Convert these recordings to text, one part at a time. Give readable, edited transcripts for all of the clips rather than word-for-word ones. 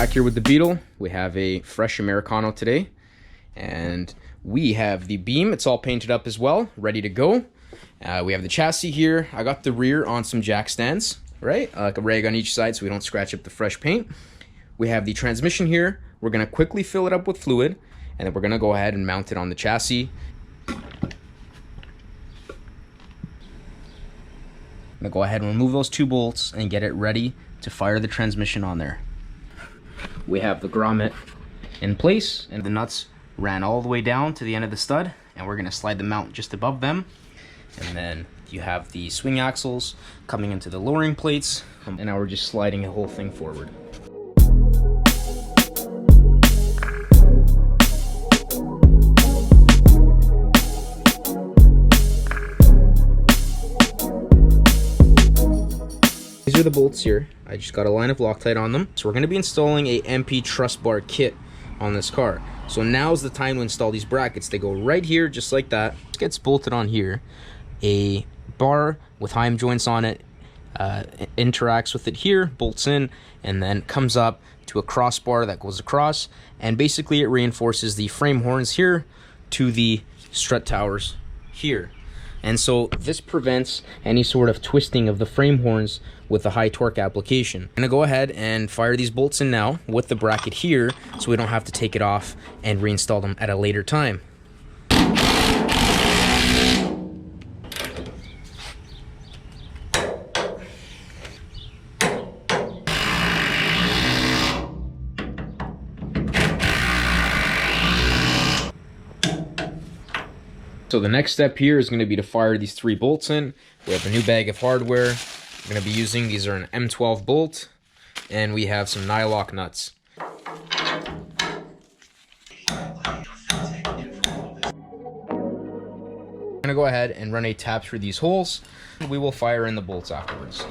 back here with the Beetle. We have a fresh Americano today, and we have the beam. It's all painted up as well, ready to go. We have the chassis here. I got the rear on some jack stands, right? Like a rag on each side so we don't scratch up the fresh paint. We have the transmission here. We're gonna quickly fill it up with fluid, and then we're gonna go ahead and mount it on the chassis. I'm gonna go ahead and remove those 2 bolts and get it ready to fire the transmission on there. We have the grommet in place, and the nuts ran all the way down to the end of the stud, and we're gonna slide the mount just above them. And then you have the swing axles coming into the lowering plates, and now we're just sliding the whole thing forward. These are the bolts here. I just got a line of Loctite on them. So we're going to be installing a empi truss bar kit on this car. So now's the time to install these brackets. They go right here, just like that. It gets bolted on here. A bar with heim joints on it interacts with it here, bolts in, and then comes up to a crossbar that goes across. And basically it reinforces the frame horns here to the strut towers here. And so this prevents any sort of twisting of the frame horns with a high torque application. I'm gonna go ahead and fire these bolts in now with the bracket here so we don't have to take it off and reinstall them at a later time. So the next step here is going to be to fire these 3 bolts in. We have a new bag of hardware we're going to be using. These are an M12 bolt, and we have some nylock nuts. I'm going to go ahead and run a tap through these holes. We will fire in the bolts afterwards.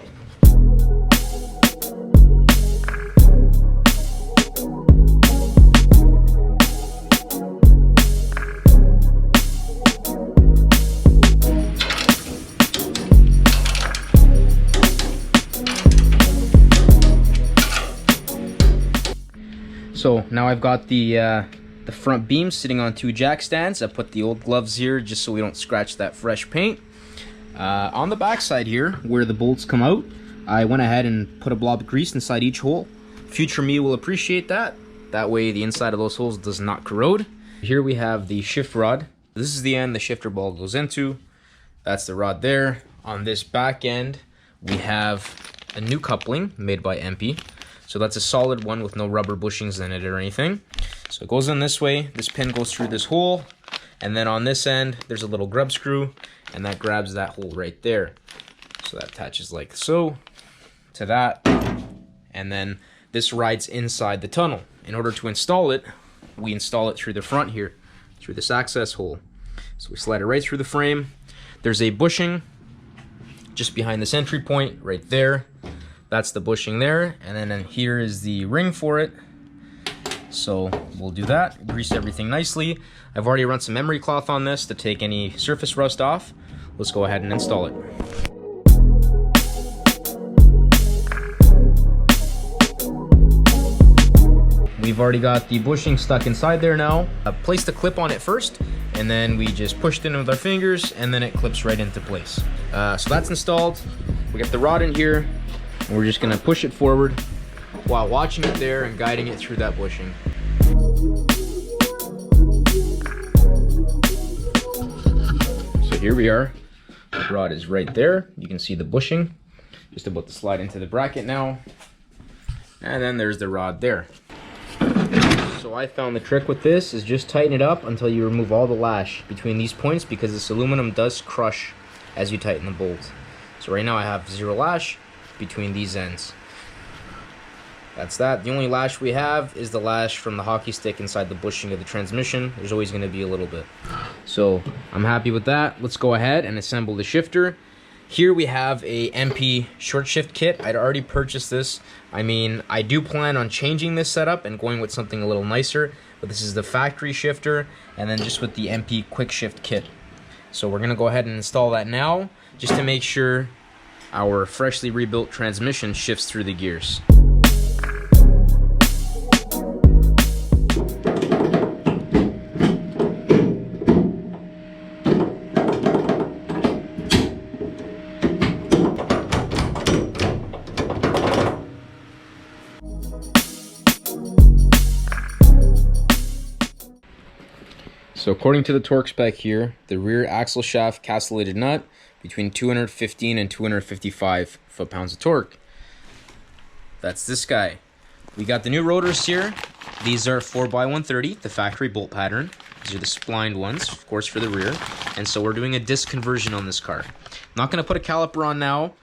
So now I've got the front beam sitting on 2 jack stands. I put the old gloves here just so we don't scratch that fresh paint. On the back side here, where the bolts come out, I went ahead and put a blob of grease inside each hole. Future me will appreciate that. That way the inside of those holes does not corrode. Here we have the shift rod. This is the end the shifter ball goes into. That's the rod there. On this back end, we have a new coupling made by empi. So that's a solid one with no rubber bushings in it or anything. So it goes in this way, this pin goes through this hole, and then on this end, there's a little grub screw, and that grabs that hole right there. So that attaches like so to that, and then this rides inside the tunnel. In order to install it, we install it through the front here, through this access hole. So we slide it right through the frame. There's a bushing just behind this entry point right there. That's the bushing there, and then here is the ring for it. So we'll do that, grease everything nicely. I've already run some memory cloth on this to take any surface rust off. Let's go ahead and install it. We've already got the bushing stuck inside there now. Place the clip on it first, and then we just pushed in with our fingers, and then it clips right into place. So that's installed. We got the rod in here. And we're just gonna push it forward while watching it there and guiding it through that bushing. So here we are. The rod is right there. You can see the bushing. Just about to slide into the bracket now. And then there's the rod there. So I found the trick with this is just tighten it up until you remove all the lash between these points, because this aluminum does crush as you tighten the bolt. So right now I have 0 lash between these ends. That's that. The only lash we have is the lash from the hockey stick inside the bushing of the transmission. There's always going to be a little bit. So I'm happy with that. Let's go ahead and assemble the shifter. Here we have a empi short shift kit. I'd already purchased this. I mean, I do plan on changing this setup and going with something a little nicer, but this is the factory shifter, and then just with the empi quick shift kit. So we're going to go ahead and install that now, just to make sure our freshly rebuilt transmission shifts through the gears. So according to the torque spec here, the rear axle shaft castellated nut between 215 and 255 foot-pounds of torque. That's this guy. We got the new rotors here. These are 4x130, the factory bolt pattern. These are the splined ones, of course, for the rear. And so we're doing a disc conversion on this car. I'm not going to put a caliper on now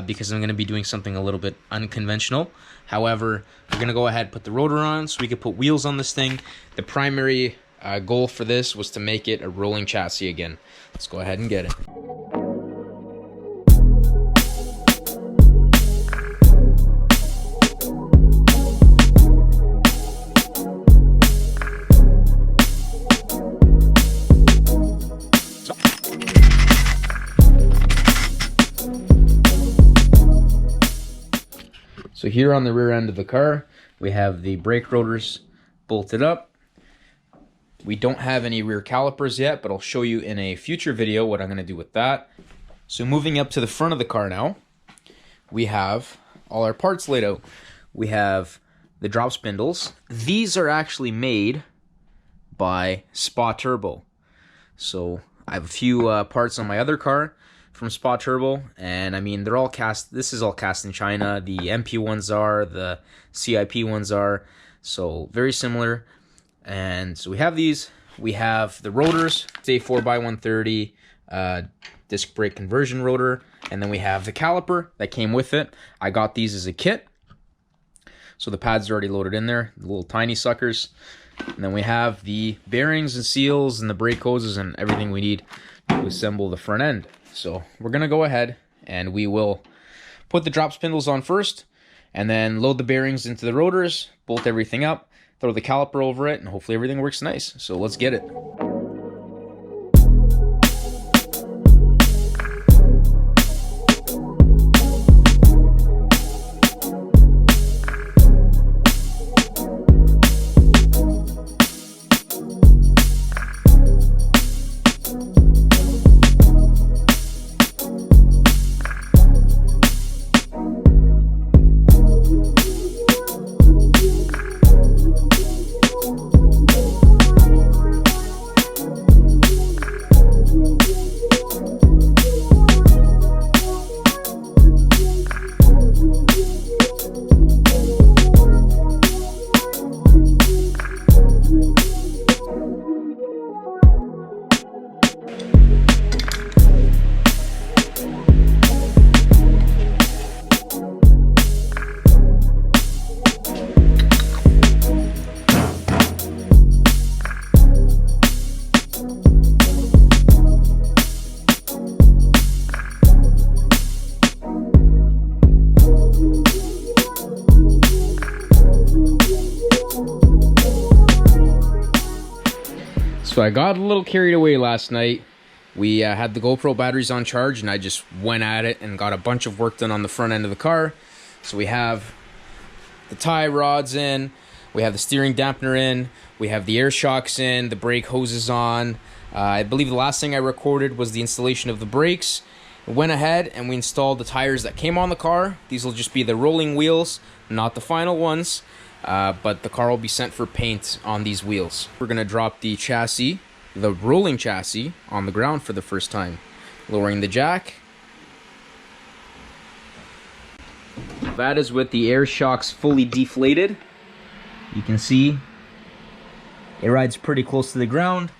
because I'm going to be doing something a little bit unconventional. However, we're going to go ahead and put the rotor on so we can put wheels on this thing. The primary goal for this was to make it a rolling chassis again. Let's go ahead and get it. So here on the rear end of the car, we have the brake rotors bolted up. We don't have any rear calipers yet, but I'll show you in a future video what I'm going to do with that. So moving up to the front of the car now, we have all our parts laid out. We have the drop spindles. These are actually made by Spa Turbo. So I have a few parts on my other car from Spa Turbo, and I mean, they're all cast. This is all cast in China. The empi ones are, the CIP ones are, so very similar. And so we have these. We have the rotors. It's a 4x130 disc brake conversion rotor, and then we have the caliper that came with it. I got these as a kit, so the pads are already loaded in there, the little tiny suckers. And then we have the bearings and seals and the brake hoses and everything we need to assemble the front end. So we're gonna go ahead and we will put the drop spindles on first, and then load the bearings into the rotors, bolt everything up, throw the caliper over it, and hopefully everything works nice. So let's get it. So I got a little carried away last night. We had the GoPro batteries on charge, and I just went at it and got a bunch of work done on the front end of the car. So we have the tie rods in, we have the steering dampener in, we have the air shocks in, the brake hoses on. I believe the last thing I recorded was the installation of the brakes. We went ahead and we installed the tires that came on the car. These will just be the rolling wheels, not the final ones. But the car will be sent for paint on these wheels. We're going to drop the chassis, the rolling chassis, on the ground for the first time. Lowering the jack. That is with the air shocks fully deflated. You can see it rides pretty close to the ground.